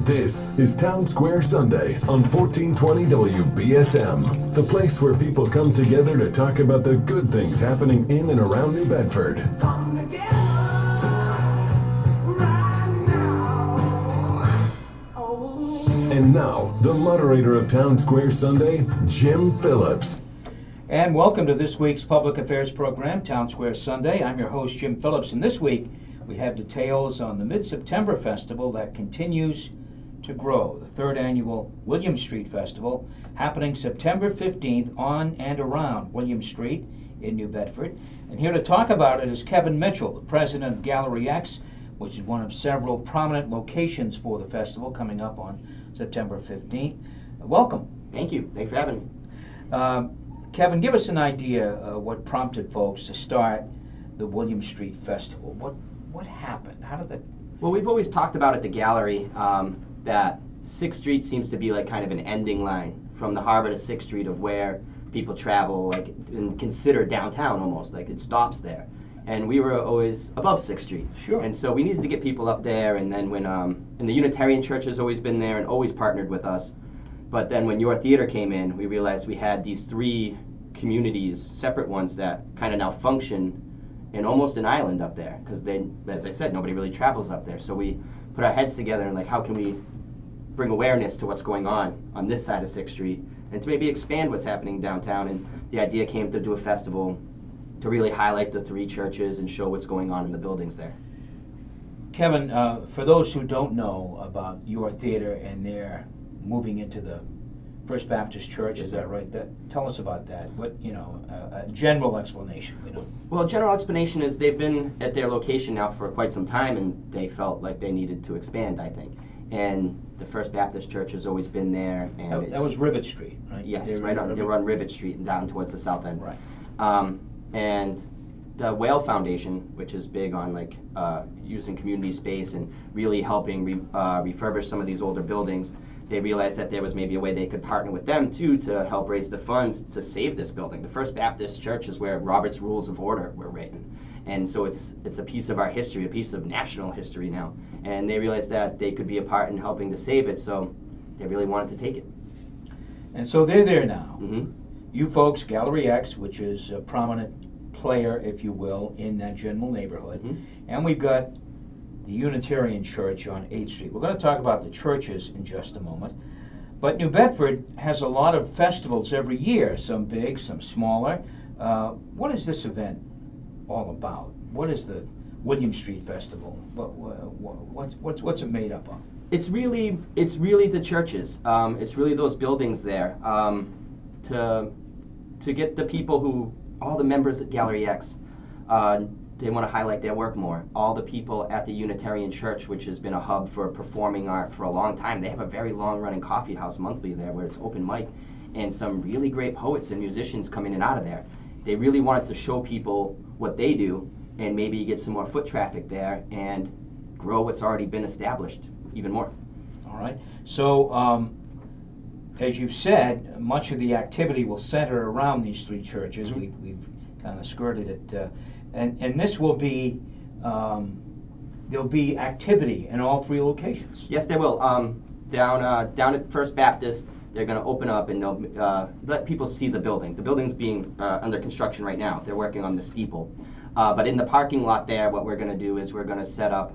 This is Townsquare Sunday on 1420 WBSM, the place where people come together to talk about the good things happening in and around New Bedford. And now, the moderator of Townsquare Sunday, Jim Phillips. And welcome to this week's Public Affairs program, Townsquare Sunday. I'm your host, Jim Phillips, and this week we have details on the Mid-September Festival that continues to grow, the third annual William Street Festival, happening September 15th on and around William Street in New Bedford. And here to talk about it is Kevin Mitchell, the president of Gallery X, which is one of several prominent locations for the festival coming up on September 15th. Welcome. Thank you. Thanks for having me. Kevin, give us an idea what prompted folks to start the William Street Festival. What happened? How did that? Well, we've always talked about at the gallery that 6th Street seems to be like kind of an ending line from the harbor to 6th Street of where people travel, like, and consider downtown almost, like it stops there. And we were always above 6th Street. Sure. And so we needed to get people up there, and then when, and the Unitarian Church has always been there and always partnered with us. But then when your theater came in, we realized we had these 3 communities, separate ones, that kind of now function in almost an island up there, because they, as I said, nobody really travels up there. So we put our heads together and like, how can we bring awareness to what's going on this side of 6th Street, and to maybe expand what's happening downtown. And the idea came to do a festival to really highlight the 3 churches and show what's going on in the buildings there. Kevin, for those who don't know about your theater and their moving into the First Baptist Church, is that right? Tell us about that. What, a general explanation. Well, general explanation is they've been at their location now for quite some time, and they felt like they needed to expand, I think. And the First Baptist Church has always been there. And that was Rivet Street, right? Yes, they were on Rivet Street and down towards the south end. Right. And the Whale Foundation, which is big on like using community space and really helping refurbish some of these older buildings, they realized that there was maybe a way they could partner with them too to help raise the funds to save this building. The First Baptist Church is where Robert's Rules of Order were written. And so it's a piece of our history, a piece of national history now. And they realized that they could be a part in helping to save it, so they really wanted to take it. And so they're there now. Mm-hmm. You folks, Gallery X, which is a prominent player, if you will, in that general neighborhood. Mm-hmm. And we've got the Unitarian Church on 8th Street. We're going to talk about the churches in just a moment. But New Bedford has a lot of festivals every year, some big, some smaller. What is this event all about? What is the William Street Festival? What's it made up of? It's really the churches. It's really those buildings there to get the people who, all the members at Gallery X, they want to highlight their work more. All the people at the Unitarian Church, which has been a hub for performing art for a long time, they have a very long-running coffee house monthly there where it's open mic, and some really great poets and musicians come in and out of there. They really wanted to show people what they do and maybe get some more foot traffic there and grow what's already been established even more. All right. So, as you've said, much of the activity will center around these 3 churches. Mm-hmm. We've kind of skirted it. And this will be, there'll be activity in all 3 locations. Yes, there will. Down at First Baptist, they're going to open up and they'll let people see the building. The building's being under construction right now. They're working on the steeple. But in the parking lot there, what we're going to do is we're going to set up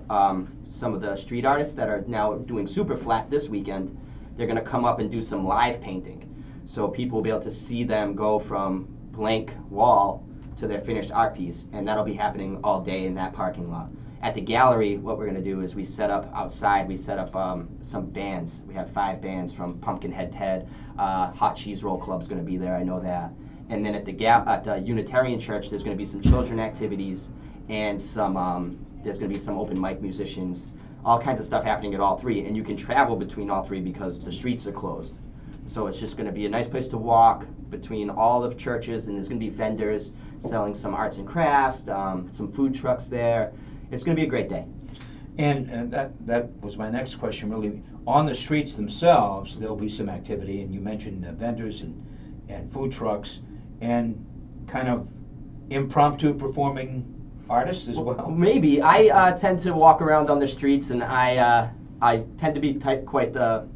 some of the street artists that are now doing Super Flat this weekend. They're going to come up and do some live painting. So people will be able to see them go from blank wall to their finished art piece, and that'll be happening all day in that parking lot. At the gallery, what we're going to do is we set up outside, we set up some bands. We have 5 bands from Pumpkinhead Ted, Hot Cheese Roll Club's going to be there, I know that. And then at the Unitarian Church, there's going to be some children activities and some there's going to be some open mic musicians, all kinds of stuff happening at all 3. And you can travel between all 3 because the streets are closed. So it's just going to be a nice place to walk between all the churches, and there's going to be vendors selling some arts and crafts, some food trucks there. It's going to be a great day. And that was my next question, really. On the streets themselves, there'll be some activity, and you mentioned vendors and food trucks, and kind of impromptu performing artists as well. Maybe. I tend to walk around on the streets, and I I tend to be quite the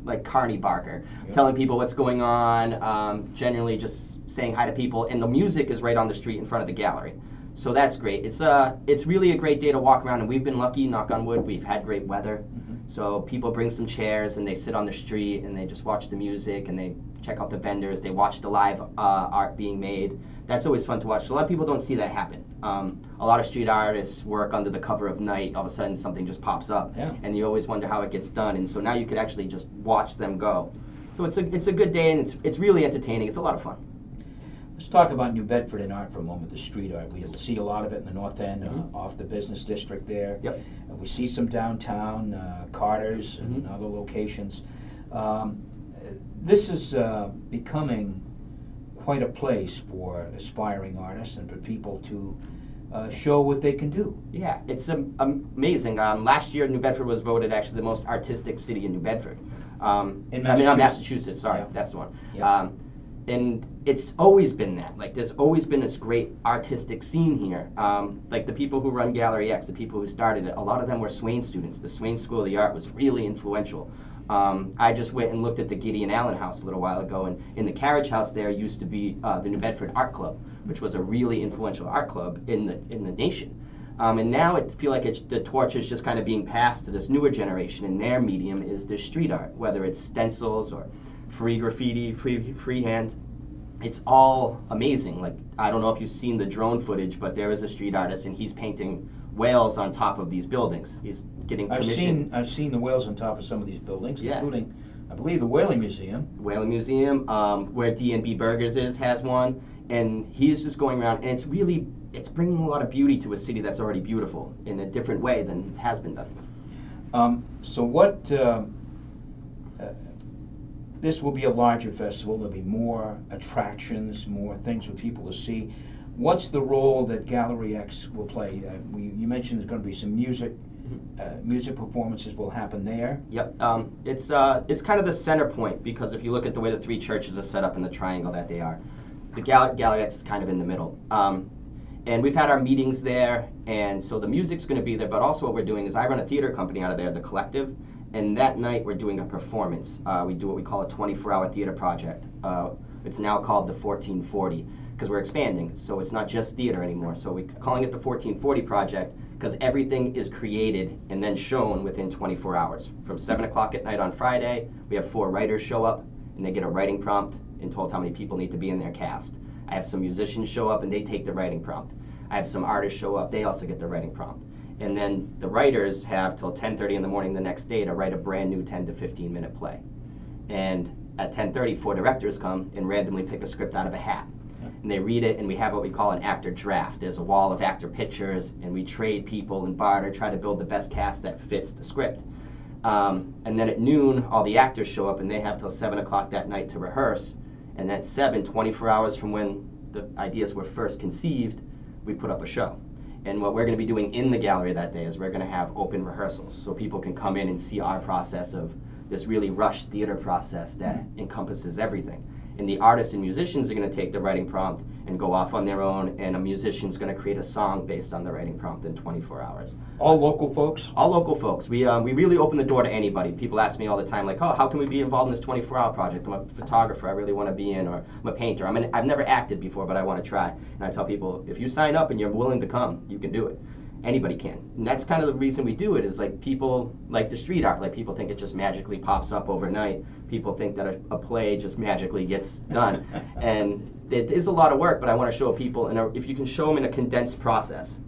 like carny barker, telling people what's going on, generally just saying hi to people, and the music is right on the street in front of the gallery. So that's great. It's really a great day to walk around, and we've been lucky, knock on wood, we've had great weather. So people bring some chairs and they sit on the street and they just watch the music and they check out the vendors, they watch the live art being made. That's always fun to watch. So a lot of people don't see that happen. A lot of street artists work under the cover of night. All of a sudden something just pops up, and you always wonder how it gets done. And so now you could actually just watch them go. So it's a good day, and it's really entertaining. It's a lot of fun. Let's talk about New Bedford and art for a moment, the street art. We see a lot of it in the north end, off the business district there. Yep. We see some downtown, Carter's and other locations. This is becoming quite a place for aspiring artists and for people to show what they can do. Yeah, it's amazing. Last year, New Bedford was voted actually the most artistic city in New Bedford. In Massachusetts. Massachusetts, sorry, that's the one. Yeah. And it's always been that. Like, there's always been this great artistic scene here. Like, the people who run Gallery X, the people who started it, a lot of them were Swain students. The Swain School of the Art was really influential. I just went and looked at the Gideon Allen House a little while ago, and in the carriage house there used to be the New Bedford Art Club, which was a really influential art club in the nation. And now I feel like the torch is just kind of being passed to this newer generation, and their medium is the street art, whether it's stencils or free graffiti, freehand. It's all amazing. Like, I don't know if you've seen the drone footage, but there is a street artist, and he's painting whales on top of these buildings. He's getting commission. I've seen the whales on top of some of these buildings, Yeah. including, I believe, the Whaling Museum. The Whaling Museum, where D&B Burgers has one, and he's just going around, and it's bringing a lot of beauty to a city that's already beautiful in a different way than it has been done. So what? This will be a larger festival. There'll be more attractions, more things for people to see. What's the role that Gallery X will play? You mentioned there's going to be some music. Music performances will happen there. Yep. It's kind of the center point, because if you look at the way the three churches are set up in the triangle that they are, the Gallery X is kind of in the middle. And we've had our meetings there, and so the music's going to be there, but also what we're doing is I run a theater company out of there, The Collective, and that night we're doing a performance. We do what we call a 24-hour theater project. It's now called the 1440, because we're expanding, so it's not just theater anymore. So we're calling it the 1440 project, because everything is created and then shown within 24 hours. From 7 o'clock at night on Friday, we have 4 writers show up, and they get a writing prompt and told how many people need to be in their cast. I have some musicians show up, and they take the writing prompt. I have some artists show up, they also get the writing prompt. And then the writers have till 10:30 in the morning the next day to write a brand new 10 to 15 minute play. And at 10:30, 4 directors come and randomly pick a script out of a hat. And they read it, and we have what we call an actor draft. There's a wall of actor pictures, and we trade people and barter, try to build the best cast that fits the script. And then at noon, all the actors show up, and they have till 7 o'clock that night to rehearse. And at 7, 24 hours from when the ideas were first conceived, we put up a show. And what we're going to be doing in the gallery that day is we're going to have open rehearsals, so people can come in and see our process of this really rushed theater process that encompasses everything. And the artists and musicians are going to take the writing prompt and go off on their own, and a musician's going to create a song based on the writing prompt in 24 hours. All local folks? All local folks. We really open the door to anybody. People ask me all the time, like, oh, how can we be involved in this 24-hour project? I'm a photographer, I really want to be in, or I'm a painter. I've never acted before, but I want to try. And I tell people, if you sign up and you're willing to come, you can do it. Anybody can. And that's kind of the reason we do it, is like people like the street art. Like, people think it just magically pops up overnight. People think that a play just magically gets done. And it is a lot of work, but I want to show people, and if you can show them in a condensed process,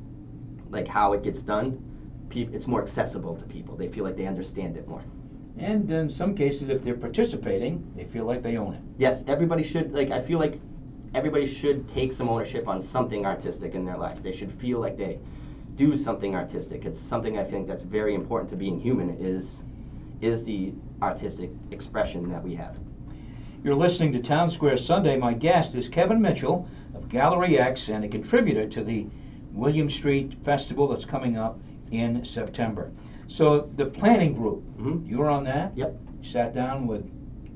like how it gets done, it's more accessible to people. They feel like they understand it more. And in some cases, if they're participating, they feel like they own it. Yes, everybody should. Like, I feel like everybody should take some ownership on something artistic in their lives. They should feel like they do something artistic. It's something I think that's very important to being human, is the artistic expression that we have. You're listening to Townsquare Sunday. My guest is Kevin Mitchell of Gallery X and a contributor to the William Street Festival that's coming up in September. So the planning group, you were on that? Yep. You sat down with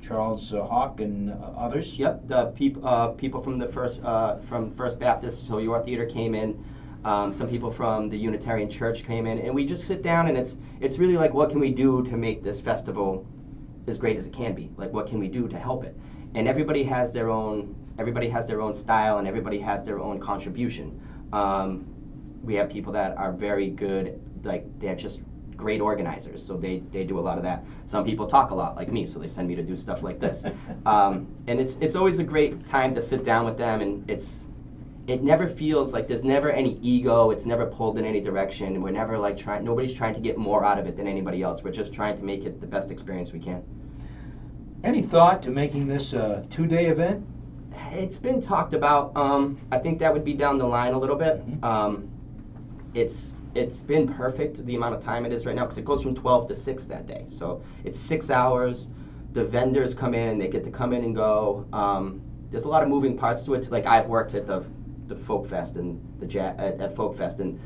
Charles Hawk and others? Yep. The people from the First Baptist, so your theater came in. Some people from the Unitarian Church came in, and we just sit down, and it's really like, what can we do to make this festival as great as it can be? Like, what can we do to help it? And everybody has their own style, and everybody has their own contribution. We have people that are very good, like they're just great organizers, so they do a lot of that. Some people talk a lot, like me, so they send me to do stuff like this. And it's always a great time to sit down with them, and it never feels like there's never any ego. It's never pulled in any direction. We're never like nobody's trying to get more out of it than anybody else. We're just trying to make it the best experience we can. Any thought to making this a 2-day event? It's been talked about. I think that would be down the line a little bit. It's been perfect the amount of time it is right now, because it goes from 12 to 6 that day. So it's 6 hours. The vendors come in, they get to come in and go. There's a lot of moving parts to it. Like, I've worked at the Folk Fest and at Folk Fest, and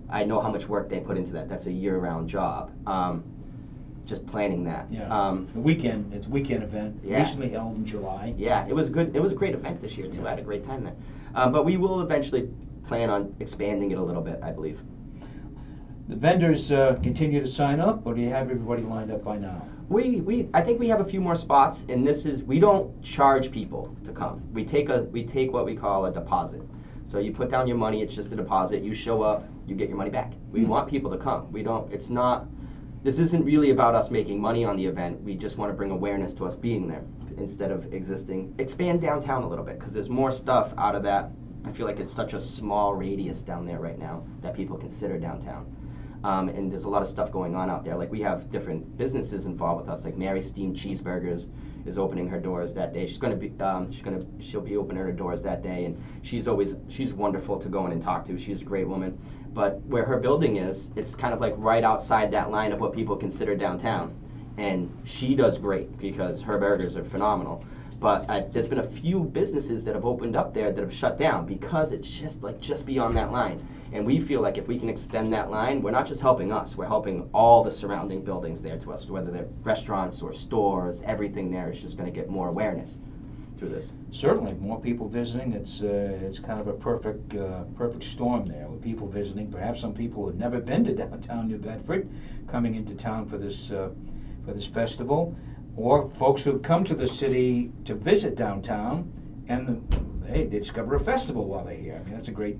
I know how much work they put into that. That's a year-round job. Just planning that. Yeah. It's a weekend event. Yeah. Recently held in July. Yeah, it was good. It was a great event this year too. I had a great time there. But we will eventually plan on expanding it a little bit, I believe. The vendors continue to sign up, or do you have everybody lined up by now? I think we have a few more spots, and we don't charge people to come. We take what we call a deposit. So you put down your money, it's just a deposit. You show up, you get your money back. We want people to come. This isn't really about us making money on the event. We just want to bring awareness to us being there instead of expand downtown a little bit, because there's more stuff out of that. I feel like it's such a small radius down there right now that people consider downtown. And there's a lot of stuff going on out there. Like, we have different businesses involved with us. Like Mary Steamed Cheeseburgers is opening her doors that day. She'll be opening her doors that day, and she's wonderful to go in and talk to. She's a great woman. But where her building is, it's kind of like right outside that line of what people consider downtown. And she does great because her burgers are phenomenal. But there's been a few businesses that have opened up there that have shut down because it's just beyond that line. And we feel like if we can extend that line, we're not just helping us, we're helping all the surrounding buildings there to us, whether they're restaurants or stores. Everything there is just going to get more awareness through this. Certainly, more people visiting. It's kind of a perfect storm there with people visiting. Perhaps some people who have never been to downtown New Bedford coming into town for this festival, or folks who have come to the city to visit downtown, and they discover a festival while they're here. I mean, that's a great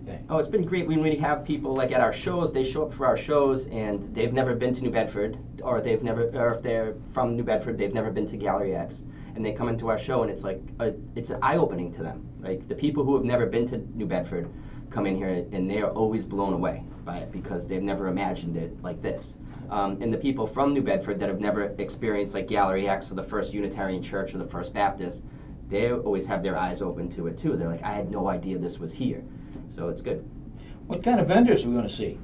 thing. Oh, it's been great when we have people like at our shows. They show up for our shows and they've never been to New Bedford, or if they're from New Bedford, they've never been to Gallery X, and they come into our show, and it's eye-opening to them. Like, the people who have never been to New Bedford come in here, and they are always blown away by it because they've never imagined it like this. And the people from New Bedford that have never experienced like Gallery X or the First Unitarian Church or the First Baptist, they always have their eyes open to it too. They're like, I had no idea this was here. So it's good. What kind of vendors are we going to see?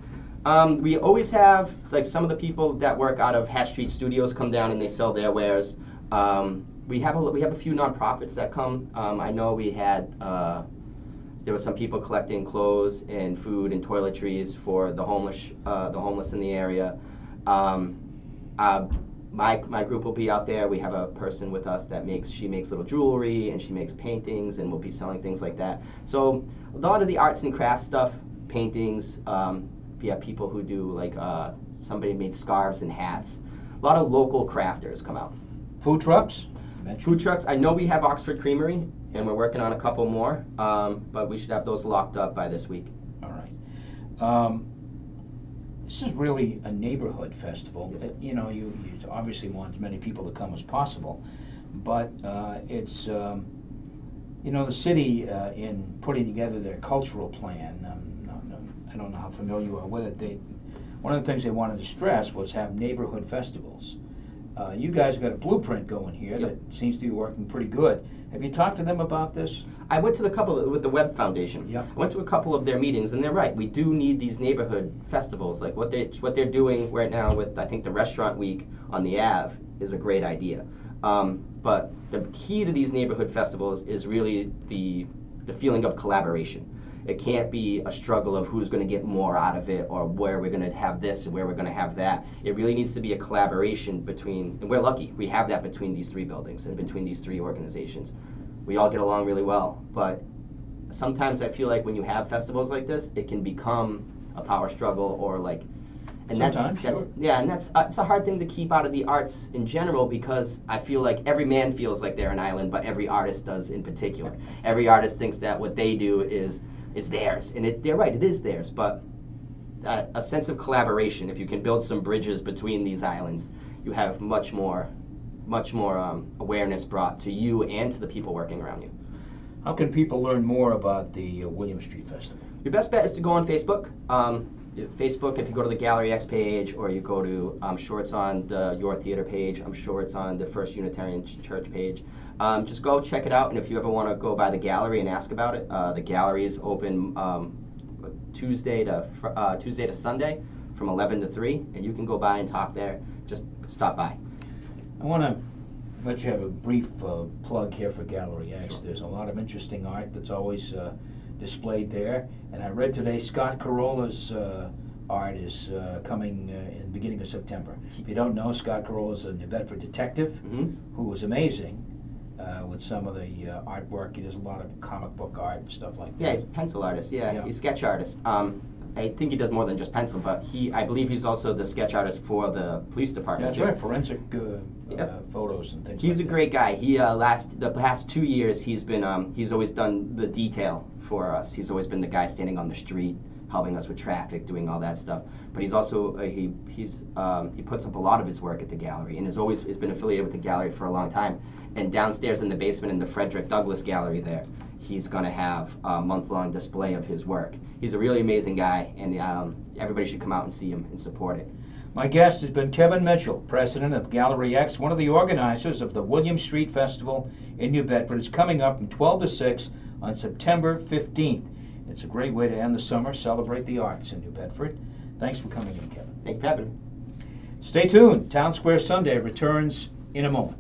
We always have, like, some of the people that work out of Hatch Street Studios come down and they sell their wares. We have a few nonprofits that come. I know we had there were some people collecting clothes and food and toiletries for the homeless in the area. My group will be out there. We have a person with us that makes little jewelry, and she makes paintings, and we'll be selling things like that. So a lot of the arts and crafts stuff, paintings. We have people who do like somebody made scarves and hats. A lot of local crafters come out. Food trucks? Food trucks. I know we have Oxford Creamery, and we're working on a couple more, but we should have those locked up by this week. All right. This is really a neighborhood festival. Yes. You know, you obviously want as many people to come as possible, but it's the city in putting together their cultural plan. I don't know how familiar you are with it. One of the things they wanted to stress was have neighborhood festivals. You guys got a blueprint going here. Yep. That seems to be working pretty good. Have you talked to them about this? I went to with the Webb Foundation. Yep. I went to a couple of their meetings, and they're right. We do need these neighborhood festivals. Like what they're doing right now with, I think, the Restaurant Week on the Ave is a great idea. But the key to these neighborhood festivals is really the feeling of collaboration. It can't be a struggle of who's going to get more out of it, or where we're going to have this and where we're going to have that. It really needs to be a collaboration between, and we're lucky, we have that between these three buildings and between these three organizations. We all get along really well, but sometimes I feel like when you have festivals like this, it can become a power struggle, or like, and Sometimes, that's sure. yeah, and that's it's a hard thing to keep out of the arts in general, because I feel like every man feels like they're an island, but every artist does in particular. Every artist thinks that what they do is theirs, and they're right, it is theirs, but a sense of collaboration. If you can build some bridges between these islands, you have much more awareness brought to you and to the people working around you. How can people learn more about the William Street Festival? Your best bet is to go on Facebook. Facebook, if you go to the Gallery X page, or you go to, I'm sure it's on the Your Theater page, I'm sure it's on the First Unitarian Church page. Just go check it out, and if you ever want to go by the gallery and ask about it, the gallery is open Tuesday to Sunday from 11 to 3, and you can go by and talk there. Just stop by. I want to let you have a brief plug here for Gallery X. There's a lot of interesting art that's always displayed there, and I read today Scott Carolla's art is coming in the beginning of September. If you don't know, Scott Carolla's a New Bedford detective who was amazing with some of the artwork. He does a lot of comic book art and stuff like that. Yeah, he's a pencil artist. Yeah. He's a sketch artist. I think he does more than just pencil, but I believe he's also the sketch artist for the police department. That's right, forensic photos and things. He's like a great guy. He the past 2 years he's been he's always done the detail for us. He's always been the guy standing on the street, helping us with traffic, doing all that stuff. But he's also he puts up a lot of his work at the gallery, and has been affiliated with the gallery for a long time. And downstairs in the basement in the Frederick Douglass Gallery there, he's going to have a month-long display of his work. He's a really amazing guy, and everybody should come out and see him and support it. My guest has been Kevin Mitchell, president of Gallery X, one of the organizers of the William Street Festival in New Bedford. It's coming up from 12 to 6 on September 15th. It's a great way to end the summer, celebrate the arts in New Bedford. Thanks for coming in, Kevin. Thank you for having me. Stay tuned. Townsquare Sunday returns in a moment.